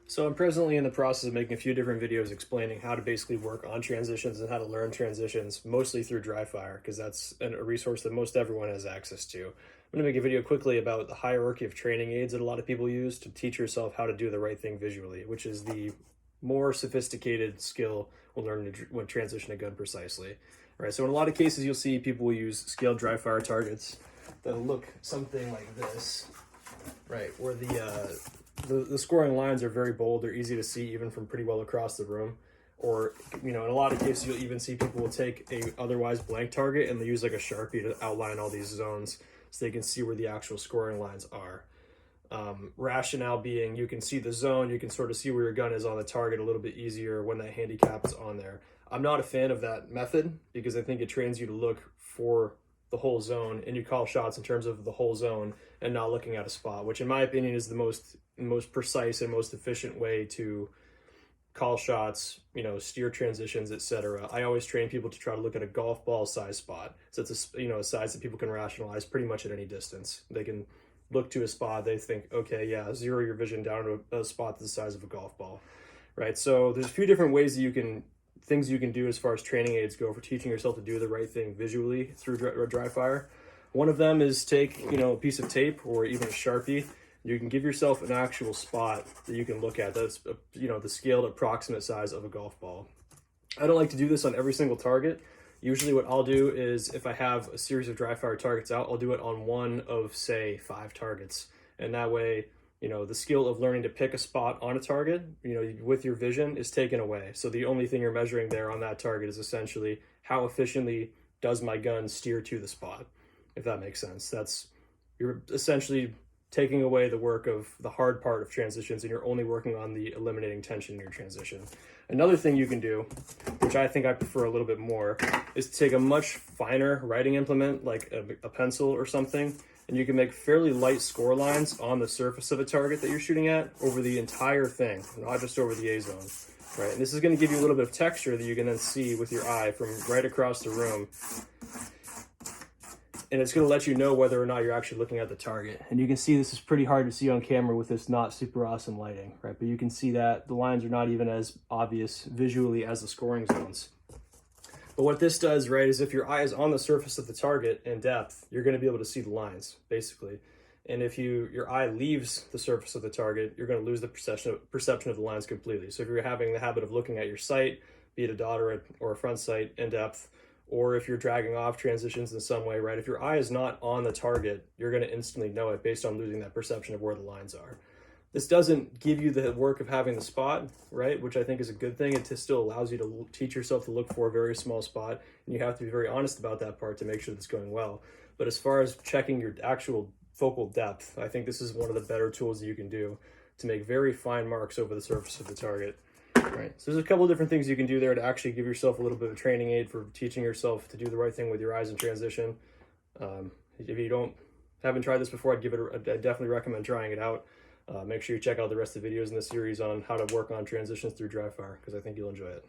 So I'm presently in the process of making a few different videos explaining how to basically work on transitions and how to learn transitions, mostly through Dryfire, because that's a resource that most everyone has access to. I'm going to make a video quickly about the hierarchy of training aids that a lot of people use to teach yourself how to do the right thing visually, which is the more sophisticated skill when learning to transition a gun precisely. Right, so in a lot of cases, you'll see people will use scaled Dryfire targets that look something like this, right, where the scoring lines are very bold. They're easy to see even from pretty well across the room. Or, in a lot of cases, you'll even see people will take a otherwise blank target and they use like a Sharpie to outline all these zones so they can see where the actual scoring lines are. Rationale being you can see the zone, you can sort of see where your gun is on the target a little bit easier when that handicap is on there. I'm not a fan of that method because I think it trains you to look for the whole zone and you call shots in terms of the whole zone and not looking at a spot, which in my opinion is the most precise and most efficient way to call shots, steer transitions, etc. I always train people to try to look at a golf ball size spot. So it's a size that people can rationalize pretty much at any distance. They can look to a spot, they think, okay, yeah, zero your vision down to a spot the size of a golf ball, right? So there's a few different ways that things you can do as far as training aids go for teaching yourself to do the right thing visually through Dryfire. One of them is take, a piece of tape or even a Sharpie. You can give yourself an actual spot that you can look at. That's, the scaled approximate size of a golf ball. I don't like to do this on every single target. Usually what I'll do is if I have a series of Dryfire targets out, I'll do it on one of, say, 5 targets. And that way, the skill of learning to pick a spot on a target, with your vision is taken away. So the only thing you're measuring there on that target is essentially how efficiently does my gun steer to the spot, if that makes sense. You're essentially taking away the work of the hard part of transitions and you're only working on the eliminating tension in your transition. Another thing you can do, which I think I prefer a little bit more, is to take a much finer writing implement like a pencil or something, and you can make fairly light score lines on the surface of a target that you're shooting at over the entire thing, not just over the A zone, right? And this is going to give you a little bit of texture that you can then see with your eye from right across the room. And it's going to let you know whether or not you're actually looking at the target. And you can see this is pretty hard to see on camera with this not super awesome lighting, right? But you can see that the lines are not even as obvious visually as the scoring zones. But what this does, right, is if your eye is on the surface of the target in depth, you're going to be able to see the lines, basically. And if your eye leaves the surface of the target, you're going to lose the perception of the lines completely. So if you're having the habit of looking at your sight, be it a dot or a front sight in depth, or if you're dragging off transitions in some way, right? If your eye is not on the target, you're going to instantly know it based on losing that perception of where the lines are. This doesn't give you the work of having the spot, right? Which I think is a good thing. It still allows you to teach yourself to look for a very small spot, and you have to be very honest about that part to make sure that's going well. But as far as checking your actual focal depth, I think this is one of the better tools that you can do to make very fine marks over the surface of the target. Right. So there's a couple of different things you can do there to actually give yourself a little bit of a training aid for teaching yourself to do the right thing with your eyes in transition. If you haven't tried this before, I'd definitely recommend trying it out. Make sure you check out the rest of the videos in the series on how to work on transitions through Dryfire because I think you'll enjoy it.